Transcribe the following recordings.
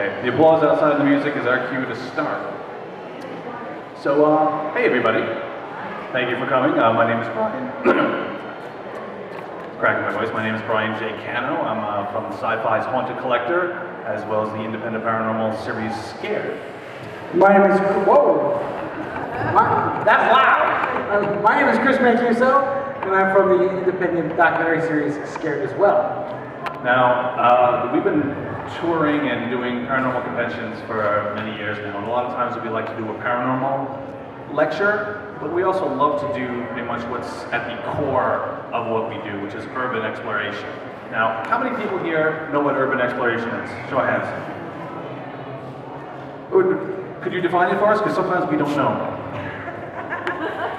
Okay, the applause outside of the music is our cue to start. So, hey everybody. Thank you for coming. My name is Brian. Cracking my voice. My name is Brian J. Cano. I'm from Sci-Fi's Haunted Collector, as well as the independent paranormal series Scared. My name is, whoa! That's loud! My name is Chris Mancuso, and I'm from the independent documentary series Scared as well. Now, we've been touring and doing paranormal conventions for many years now, and a lot of times we like to do a paranormal lecture, but we also love to do pretty much what's at the core of what we do, which is urban exploration. Now, how many people here know what urban exploration is? Show of hands. Could you define it for us? Because sometimes we don't know.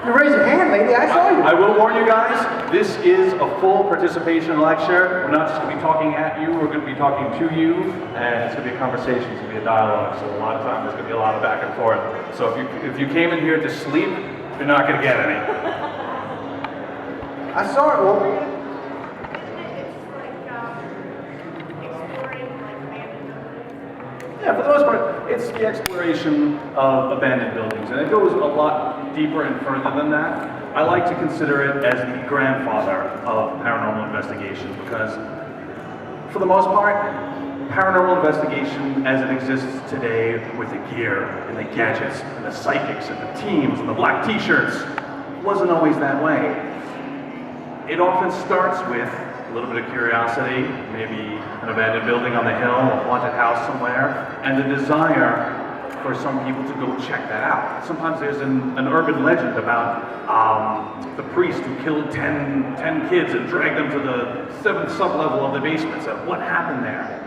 You raised your hand, lady. I saw you. I will warn you guys, this is a full participation lecture. We're not just going to be talking at you, we're going to be talking to you, and it's going to be a conversation, it's going to be a dialogue. So a lot of times there's going to be a lot of back and forth. So if you came in here to sleep, you're not going to get any. I saw it. Well, yeah, for the most part, it's the exploration of abandoned buildings, and it goes a lot deeper and further than that. I like to consider it as the grandfather of paranormal investigation, because for the most part, paranormal investigation as it exists today with the gear and the gadgets and the psychics and the teams and the black t-shirts wasn't always that way. It often starts with a little bit of curiosity, maybe an abandoned building on the hill, a haunted house somewhere, and the desire for some people to go check that out. Sometimes there's an urban legend about the priest who killed 10 kids and dragged them to the 7th sublevel of the basement. So what happened there?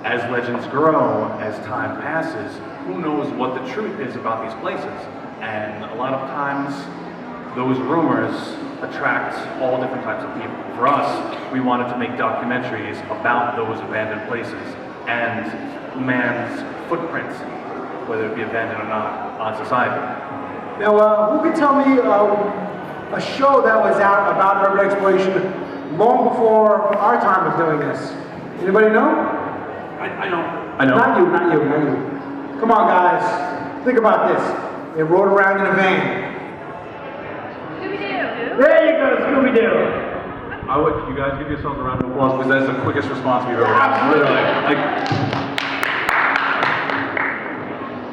As legends grow, as time passes, who knows what the truth is about these places? And a lot of times, those rumors attract all different types of people. For us, we wanted to make documentaries about those abandoned places and man's footprints, whether it be abandoned or not, on society. now, who could tell me a show that was out about urban exploration long before our time of doing this? Anybody know? I know. Not you. Come on, guys. Think about this. They rode around in a van. There you go, Scooby-Doo. I would you guys give yourselves a round of applause, because that's the quickest response we've ever had. Literally.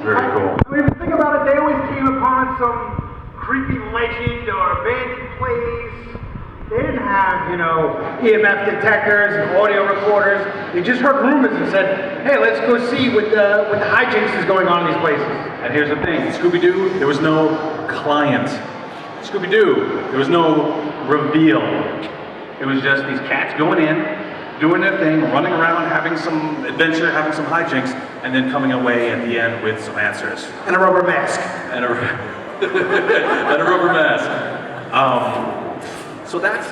Very cool. I mean, if you think about it, they always came upon some creepy legend or abandoned place. They didn't have, EMF detectors and audio recorders. They just heard rumors and said, hey, let's go see what the hijinks is going on in these places. And here's the thing, Scooby-Doo, there was no client. Scooby-Doo, there was no reveal. It was just these cats going in, doing their thing, running around, having some adventure, having some hijinks, and then coming away at the end with some answers. And a rubber mask. And a rubber mask. So that's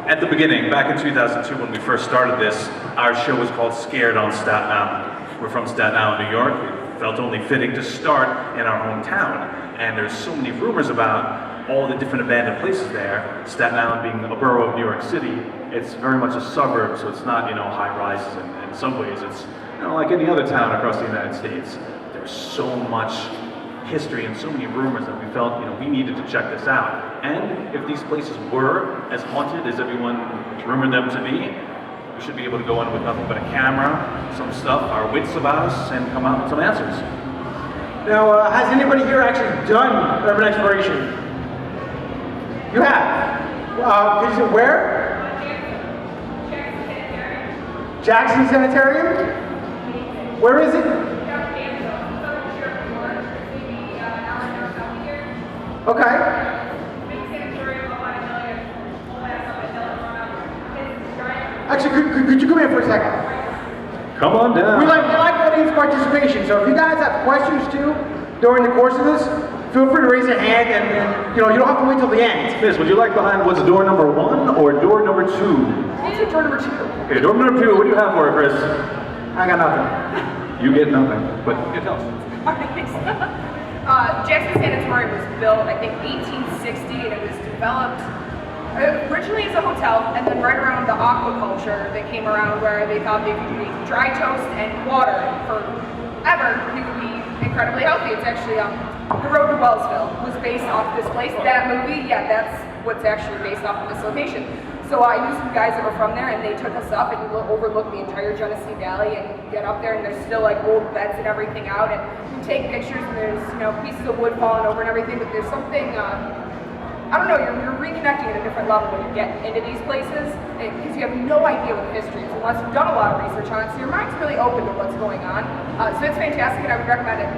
at the beginning, back in 2002 when we first started this, our show was called Scared on Staten Island. We're from Staten Island, New York. It felt only fitting to start in our hometown. And there's so many rumors about all the different abandoned places there. Staten Island being a borough of New York City, it's very much a suburb, so it's not, high rises and subways. It's, like any other town across the United States. There's so much history and so many rumors that we felt, we needed to check this out. And if these places were as haunted as everyone rumored them to be, we should be able to go in with nothing but a camera, some stuff, our wits about us, and come out with some answers. Now, has anybody here actually done urban exploration? You have. Is it where? Jackson Sanitarium? Where is it? Okay. Actually, could you come here for a second? Come on down. We like audience participation, so if you guys have questions too during the course of this, feel free to raise your hand, and you don't have to wait till the end. Miss, would you like behind what's door number 1 or door number 2? I'll take door number 2. Okay, door number 2, what do you have for her, Chris? I got nothing. You get nothing, but you tell us. Jackson Sanatorium was built, I think, 1860, and it was developed Originally as a hotel, and then right around the aquaculture that came around where they thought they could make dry toast and water forever, you would be incredibly healthy. It's actually The Road to Wellsville was based off this place. That movie, yeah, that's what's actually based off of this location. So I knew some guys that were from there, and they took us up and overlooked the entire Genesee Valley. And you get up there, and there's still like old beds and everything out, and you take pictures, and there's pieces of wood falling over and everything. But there's something, I don't know, you're reconnecting at a different level when you get into these places, because you have no idea what the history is unless you've done a lot of research on it. So your mind's really open to what's going on. So it's fantastic, and I would recommend it.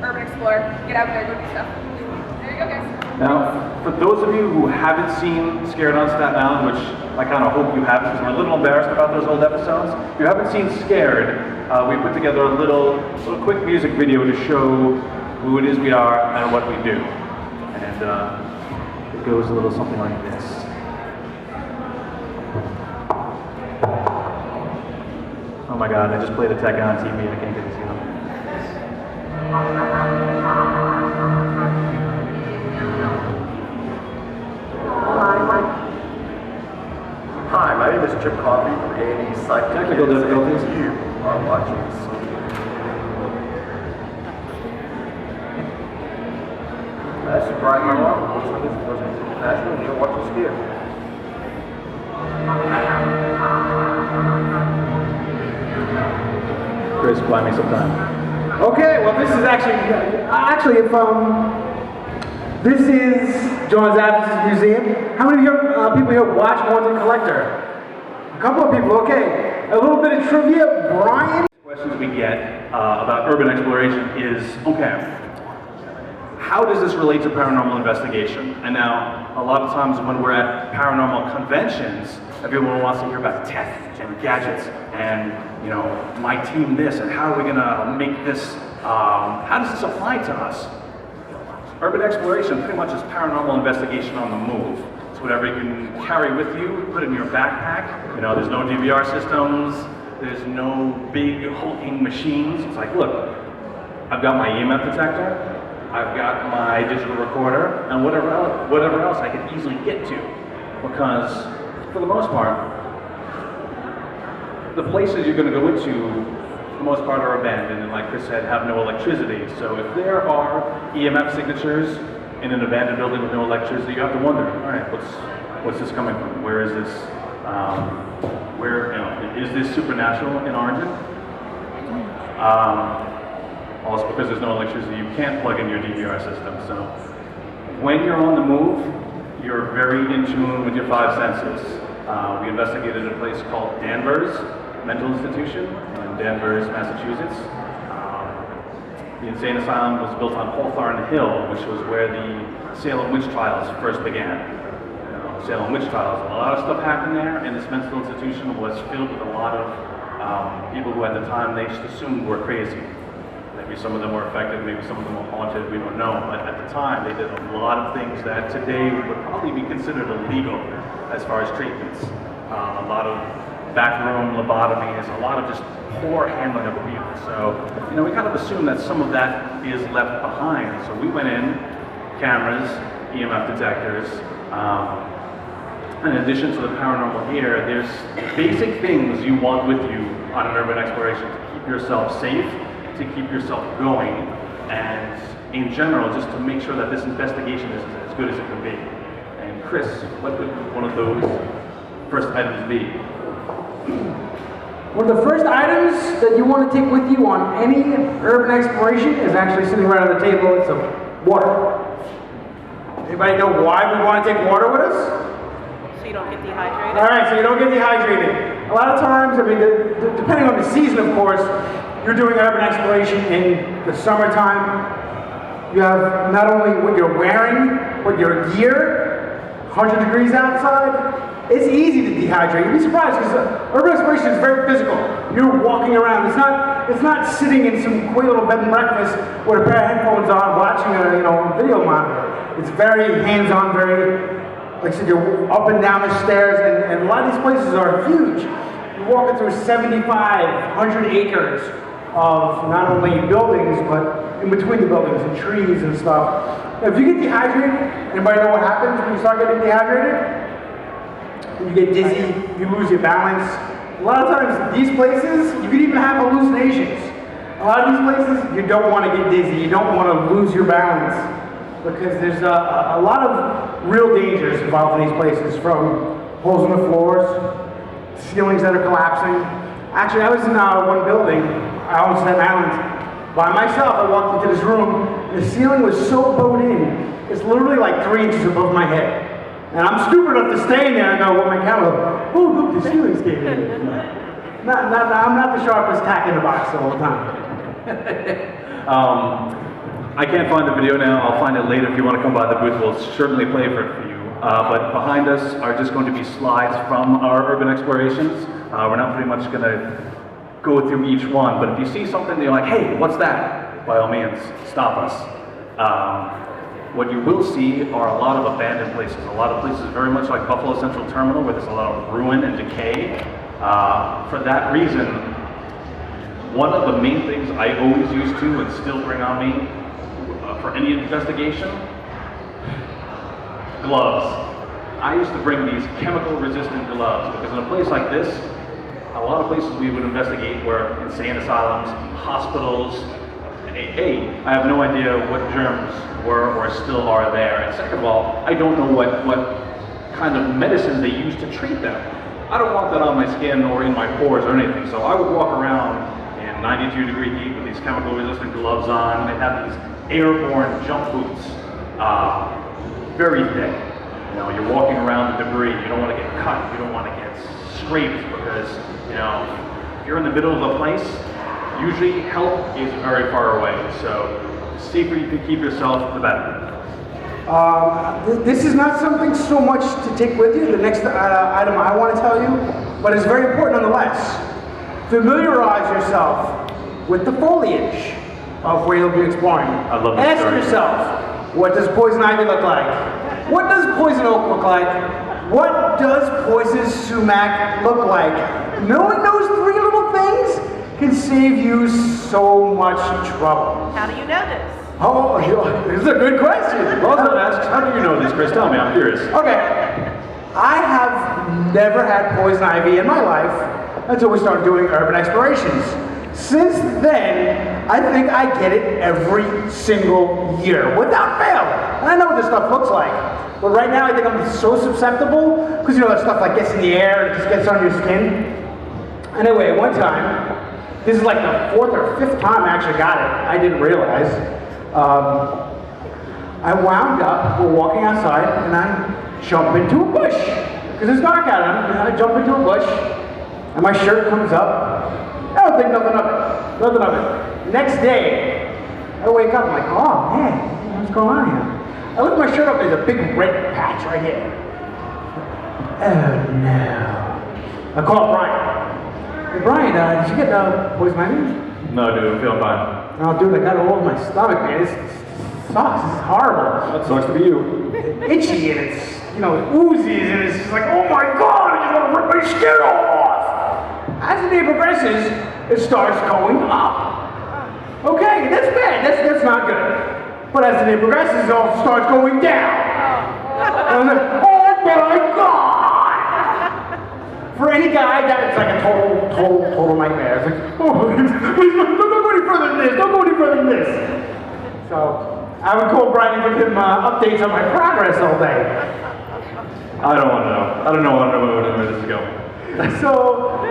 Urban Explorer, get out there, go do stuff. There you go, guys. Now, for those of you who haven't seen Scared on Staten Island, which I kind of hope you have, because we're a little embarrassed about those old episodes, if you haven't seen Scared, we put together a little quick music video to show who it is we are and what we do. And it goes a little something like this. Oh my God, I just played a tech on TV and I can't get to see them. Hi, my name is Chip Coffey from A&E Psych. Technical difficulties. You are watching That's Brian Marlowe. This is International, and you're watching Scared. Chris, buy me some time. Okay, well this is actually if this is John Zappas' museum. How many people here watch Haunted Collector? A couple of people, okay. A little bit of trivia, Brian? Questions we get about urban exploration is, okay, how does this relate to paranormal investigation? And now, a lot of times when we're at paranormal conventions, everyone wants to hear about tech and gadgets and, my team this, and how are we gonna make this, how does this apply to us? Urban exploration pretty much is paranormal investigation on the move. It's whatever you can carry with you, put in your backpack. There's no DVR systems, there's no big hulking machines. It's like, look, I've got my EMF detector, I've got my digital recorder, and whatever else I can easily get to. Because, for the most part, the places you're going to go into, for the most part, are abandoned, and like Chris said, have no electricity. So if there are EMF signatures in an abandoned building with no electricity, you have to wonder, all right, what's this coming from? Where is this? Is this supernatural in origin? Also, because there's no electricity, you can't plug in your DVR system. So when you're on the move, you're very in tune with your five senses. We investigated a place called Danvers Mental Institution in Danvers, Massachusetts. The insane asylum was built on Hawthorne Hill, which was where the Salem witch trials first began. Salem witch trials, a lot of stuff happened there, and this mental institution was filled with a lot of people who at the time they just assumed were crazy. Maybe some of them were affected, maybe some of them were haunted, we don't know. But at the time, they did a lot of things that today would probably be considered illegal as far as treatments. A lot of backroom lobotomies, a lot of just poor handling of the people. So, we kind of assume that some of that is left behind. So we went in, cameras, EMF detectors, in addition to the paranormal here, there's basic things you want with you on an urban exploration to keep yourself safe, to keep yourself going, and in general, just to make sure that this investigation is as good as it can be. And Chris, what would one of those first items be? One of the first items that you want to take with you on any urban exploration is actually sitting right on the table. It's water. Anybody know why we want to take water with us? So you don't get dehydrated? All right, so you don't get dehydrated. A lot of times, depending on the season, of course, you're doing urban exploration in the summertime. You have not only what you're wearing, but your gear, 100 degrees outside. It's easy to dehydrate. You'd be surprised because urban exploration is very physical. You're walking around. It's not sitting in some quaint little bed and breakfast with a pair of headphones on watching a video monitor. It's very hands-on, very, like I said, you're up and down the stairs, and a lot of these places are huge. You're walking through 75, 100 acres of not only buildings, but in between the buildings and trees and stuff. Now, if you get dehydrated, anybody know what happens when you start getting dehydrated? You get dizzy, you lose your balance. A lot of times, these places, you could even have hallucinations. A lot of these places, you don't want to get dizzy, you don't want to lose your balance, because there's a lot of real dangers involved in these places, from holes in the floors, ceilings that are collapsing. Actually, I was in one building, I own Staten Island, by myself. I walked into this room, and the ceiling was so bowed in, it's literally like 3 inches above my head. And I'm stupid enough to stay in there and go with my camera, oh look, the ceiling's caving in. I'm not the sharpest tack in the box all the time. I can't find the video now. I'll find it later. If you want to come by the booth, we'll certainly play for it for you. But behind us are just going to be slides from our urban explorations. We're not pretty much going to go through each one, but if you see something that you're like, hey, what's that? By all means, stop us. What you will see are a lot of abandoned places. A lot of places very much like Buffalo Central Terminal, where there's a lot of ruin and decay. For that reason, one of the main things I always used to and still bring on me for any investigation, gloves. I used to bring these chemical-resistant gloves because in a place like this, a lot of places we would investigate were insane asylums, hospitals. I have no idea what germs were or still are there. And second of all, I don't know what kind of medicines they use to treat them. I don't want that on my skin or in my pores or anything. So I would walk around in 92-degree heat with these chemical-resistant gloves on. They have these airborne jump boots, very thick. You know, you're walking around the debris. You don't want to get cut. You don't want to get scraped because, you know, if you're in the middle of a place, usually help is very far away. So the safer you can keep yourself, the better. This is not something so much to take with you, the next item I want to tell you, but it's very important nonetheless. Familiarize yourself with the foliage of where you'll be exploring. I love this Ask story. yourself, what does poison ivy look like? What does poison oak look like? What does poison sumac look like? Knowing those 3 little things can save you so much trouble. How do you know this? Oh, this is a good question. Rosalind asks, how do you know this, Chris? Tell me, I'm curious. Okay, I have never had poison ivy in my life until we started doing urban explorations. Since then, I think I get it every single year, without fail. And I know what this stuff looks like. But right now, I think I'm so susceptible, because you know that stuff like gets in the air and it just gets on your skin. Anyway, one time, this is like the 4th or 5th time I actually got it. I didn't realize. I wound up, we're walking outside, and I jump into a bush. Because it's dark out, and I jump into a bush, and my shirt comes up. I don't think nothing of it. Nothing of it. Next day, I wake up, I'm like, oh man, what's going on here? I lift my shirt up, there's a big red patch right here. Oh no. I call Brian. Hey Brian, did you get poison ivy? No, dude, I'm feeling fine. Oh, dude, I got it all over my stomach, man. This sucks. This is horrible. That sucks to be you. It's itchy and it's, you know, it oozes and it's just like, oh my god, I just want to rip my skin off. As the day progresses, it starts going up. Okay, that's bad. That's not good. But as the day progresses, it all starts going down. And I was like, oh my god. For any guy, that's like a total nightmare. It's like, oh, please don't go any further than this. Don't go any further than this. So I would call Brian and give him updates on my progress all day. I don't want to know. I don't know where this is going. So,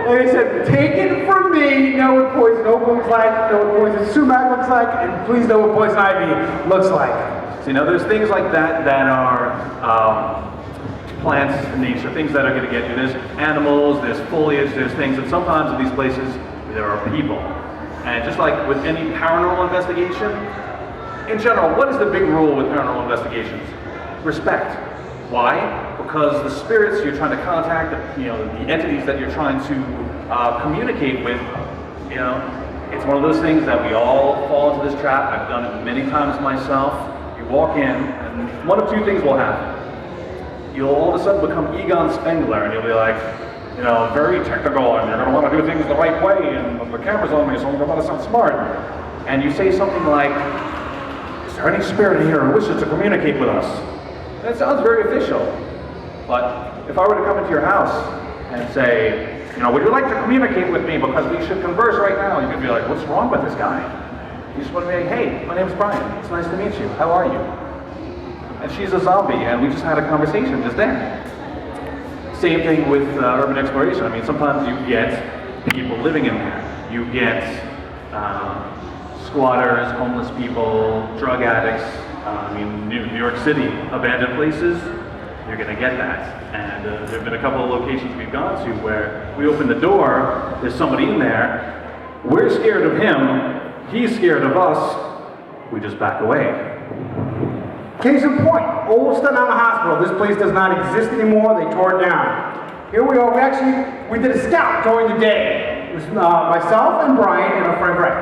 like I said, take it from me. Know what poison oak looks like. Know what poison sumac looks like, and please know what poison ivy looks like. So, you know, there's things like that that are plants in nature, things that are going to get you. There's animals, there's foliage, there's things, and sometimes in these places there are people. And just like with any paranormal investigation, in general, what is the big rule with paranormal investigations? Respect. Why? Because the spirits you're trying to contact, the entities that you're trying to communicate with, you know, it's one of those things that we all fall into this trap. I've done it many times myself. You walk in, and one of 2 things will happen. You'll all of a sudden become Egon Spengler, and you'll be like, you know, very technical, and you're going to want to do things the right way, and the camera's on me, so I'm going to want to sound smart. And you say something like, is there any spirit here who wishes to communicate with us? That sounds very official. But if I were to come into your house and say, you know, would you like to communicate with me because we should converse right now? You could be like, what's wrong with this guy? You just want to be like, hey, my name's Brian. It's nice to meet you. How are you? And she's a zombie, and we just had a conversation just then. Same thing with urban exploration. I mean, sometimes you get people living in there. You get squatters, homeless people, drug addicts. I mean, New York City, abandoned places, you're going to get that. And there have been a couple of locations we've gone to where we open the door, there's somebody in there, we're scared of him, he's scared of us, we just back away. Case in point, old Staten Island Hospital. This place does not exist anymore. They tore it down. Here we are. We did a scout during the day. It was myself and Brian and our friend Greg.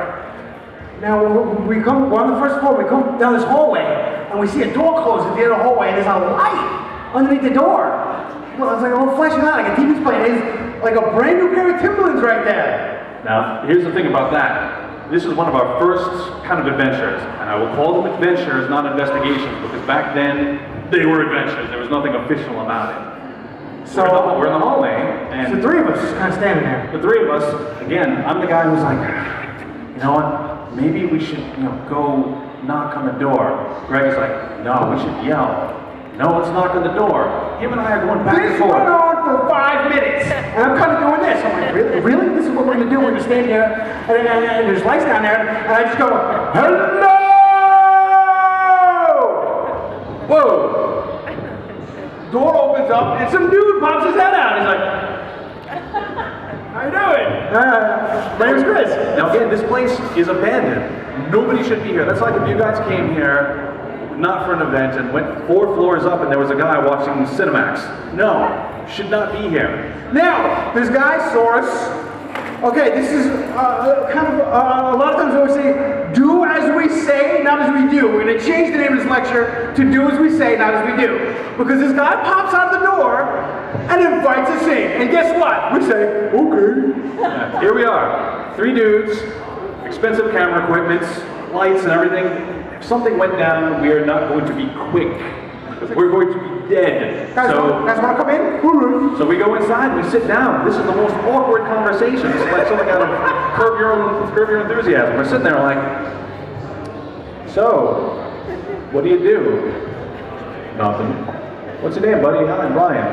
Now we come, we're on the first floor. We come down this hallway and we see a door closed at the end of the hallway, and there's a light underneath the door. Well, it's like a little flashing light, like a TV's playing. It's like a brand new pair of Timberlands right there. Now, here's the thing about that. This is one of our first kind of adventures, and I will call them adventures, not investigations, because back then, they were adventures. There was nothing official about it. So we're in the hallway, and the three of us just kind of standing there. The three of us, again, I'm the guy who's like, you know what, maybe we should, go knock on the door. Greg is like, no, we should yell. No, let's knock on the door. Him and I are going back and forth. This went on for 5 minutes, and I'm kind of doing this. I'm like, really? This is what we're going to do? We're going to stand here, and there's lights down there, and I just go, hello! Whoa! Door opens up, and some dude pops his head out. He's like, how you doing? My name's Chris. Now again, this place is abandoned. Nobody should be here. That's like if you guys came here not for an event and went 4 floors up and there was a guy watching Cinemax. No, should not be here. Now, this guy saw us. Okay, this is kind of, a lot of times we always say, do as we say, not as we do. We're going to change the name of this lecture to do as we say, not as we do. Because this guy pops out the door and invites us in. And guess what? We say, okay. Yeah, here we are, 3 dudes, expensive camera equipment, lights and everything. If something went down, we are not going to be quick. We're going to be dead. Guys want to come in? So we go inside, we sit down. This is the most awkward conversation. It's like something out of Curb Your Enthusiasm. We're sitting there like, so, what do you do? Nothing. What's your name, buddy? Hi, I'm Brian.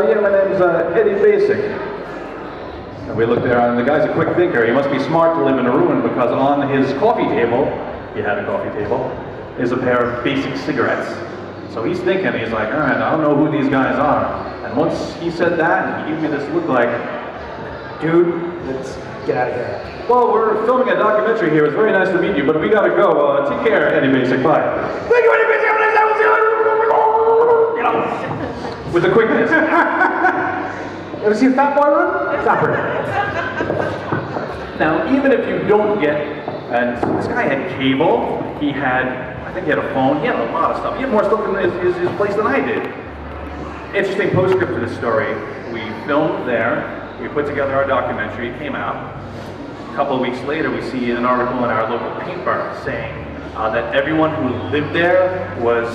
Yeah, my name's Eddie Basic. And we look there, and the guy's a quick thinker. He must be smart to live in a ruin because on his coffee table, he had a coffee table, is a pair of Basic cigarettes. So he's thinking, he's like, all right, I don't know who these guys are. And once he said that, he gave me this look like, dude, let's get out of here. well, we're filming a documentary here. It's very nice to meet you, but we gotta go. Take care, Eddie Basic. Bye. Thank you, Eddie Basic. With the quickness. Ever see a fat boy run? It's not pretty. Now, even if you don't get, and this guy had cable, he had, I think he had a phone, he had a lot of stuff. He had more stuff in his place than I did. Interesting postscript to this story. We filmed there, we put together our documentary, it came out. A couple of weeks later, we see an article in our local paper saying that everyone who lived there was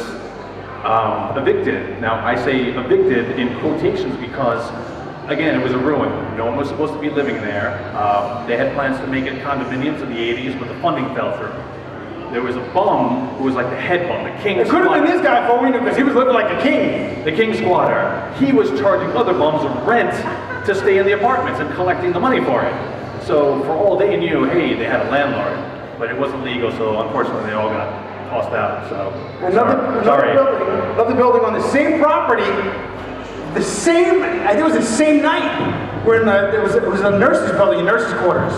evicted. Now, I say evicted in quotations because, again, it was a ruin. No one was supposed to be living there. They had plans to make it condominiums in the 80s, but the funding fell through. There was a bum who was like the head bum, the king It could have been this guy for all we knew because he was living like a king. The king squatter. He was charging other bums rent to stay in the apartments and collecting the money for it. So for all they knew, hey, they had a landlord, but it wasn't legal, so unfortunately they all got tossed out. So Another building on the same property, I think it was the same night, where it was a nurse's building, a nurse's quarters.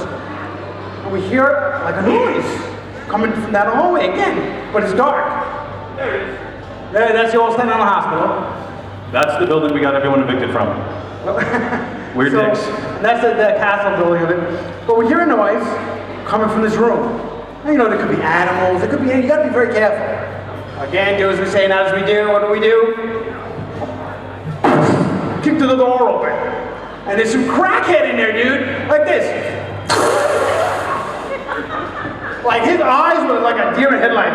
And we hear like a noise coming from down the hallway again, but it's dark. There it is. That's the old Staten Island Hospital. that's the building we got everyone evicted from. Weird dicks. That's the castle building of it. But we hear a noise coming from this room. Now, you know, there could be animals, there could be, you gotta be very careful. Again, do as we say, not as we do. What do? Kick the door open. And there's some crackhead in there, dude. Like this. Like his eyes were like a deer in headlight.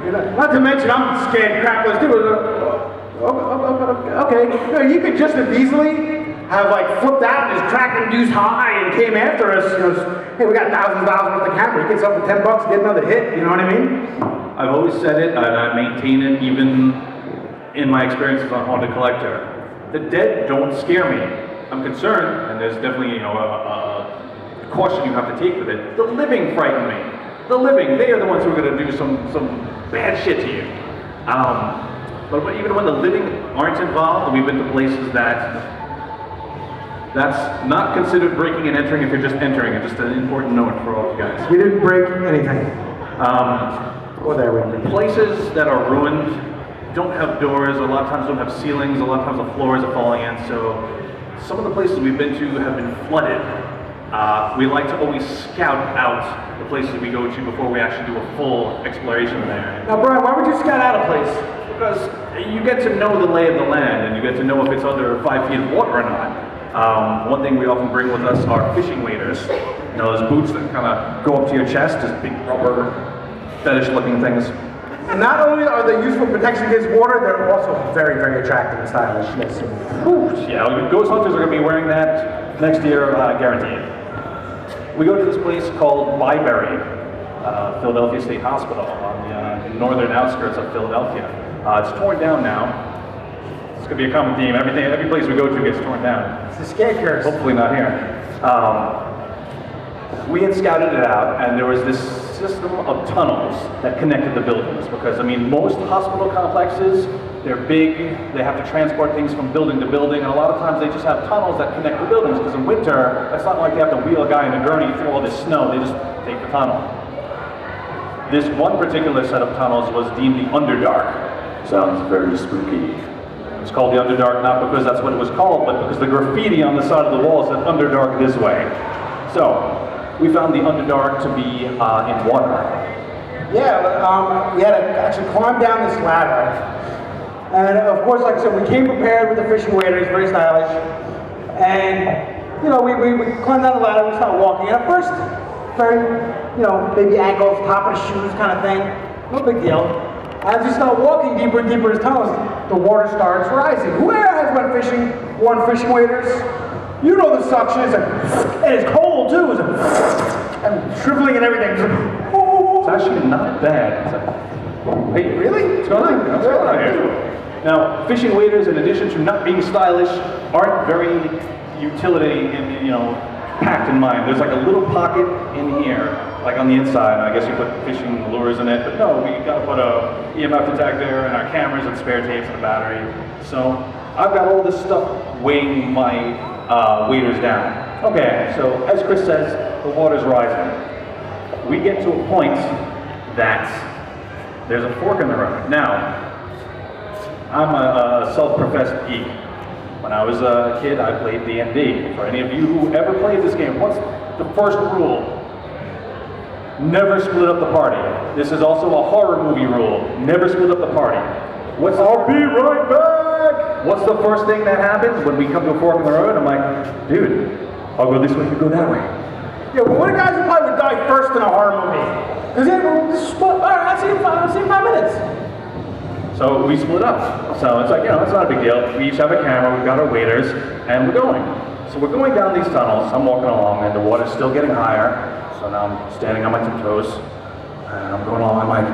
You know, not to mention, I'm scared crapless dude. Okay, no, you could just as easily have like flipped out and his track-induced high and came after us. You know, hey, we got thousands of dollars worth of camera. He gets up for $10, get another hit. You know what I mean? I've always said it, and I maintain it even in my experiences on Haunted Collector. The dead don't scare me. I'm concerned, and there's definitely, you know, a caution you have to take with it. The living frighten me. The living, they are the ones who are going to do some bad shit to you. But even when the living aren't involved, we've been to places that's not considered breaking and entering if you're just entering. It's just an important note for all you guys. We didn't break anything. Or there we went. Places that are ruined don't have doors, a lot of times don't have ceilings, a lot of times the floors are falling in, so some of the places we've been to have been flooded. We like to always scout out the places we go to before we actually do a full exploration there. Now, Brian, why would you scout out a place? Because you get to know the lay of the land, and you get to know if it's under 5 feet of water or not. One thing we often bring with us are fishing waders. You know, those boots that kind of go up to your chest, just big rubber, fetish-looking things. And not only are they useful protection against water, they're also very, very attractive and stylish. Yes. Yeah, ghost hunters are going to be wearing that next year, guaranteed. We go to this place called Byberry, Philadelphia State Hospital, on the northern outskirts of Philadelphia. It's torn down now. It's going to be a common theme. Every place we go to gets torn down. It's a scare curse. Hopefully not here. We had scouted it out, and there was this system of tunnels that connected the buildings. Because, I mean, most hospital complexes, they're big, they have to transport things from building to building, and a lot of times they just have tunnels that connect the buildings, because in winter, it's not like they have to wheel a guy in a gurney through all this snow, they just take the tunnel. This one particular set of tunnels was deemed the Underdark. Sounds very spooky. It's called the Underdark not because that's what it was called, but because the graffiti on the side of the wall said Underdark this way. So, we found the Underdark to be in water. Yeah, but we had to actually climb down this ladder. And of course, like I said, we came prepared with the fishing waders, very stylish. And, you know, we climbed down the ladder, we started walking. And at first, very, you know, baby ankles, top of the shoes kind of thing. No big deal. As we start walking deeper and deeper into tunnels, the water starts rising. Who has went fishing, worn fishing waders? You know the suction is and it's cold too. And shriveling and everything. It's actually not bad. Hey, Really? what's going on? What's going on here? Now, fishing waders, in addition to not being stylish, aren't very utility and, you know, packed in mind. There's like a little pocket in here, like on the inside. I guess you put fishing lures in it, but no, we gotta put a EMF detector and our cameras and spare tapes and a battery. So I've got all this stuff weighing my waders down. Okay, so as Chris says, the water's rising. We get to a point that there's a fork in the road. Now, I'm a self-professed geek. When I was a kid, I played D&D. For any of you who ever played this game, what's the first rule? Never split up the party. This is also a horror movie rule. Never split up the party. I'll be right back! What's the first thing that happens when we come to a fork in the road? I'm like, dude, I'll go this way, you go that way. Yeah, well, what guys who probably would die first in a horror movie? Because all right, I'll see you in 5 minutes. So we split up. So it's like, you know, it's not a big deal. We each have a camera, we've got our waders, and we're going. So we're going down these tunnels. I'm walking along, and the water's still getting higher. So now I'm standing on my tiptoes, and I'm going along. I'm like,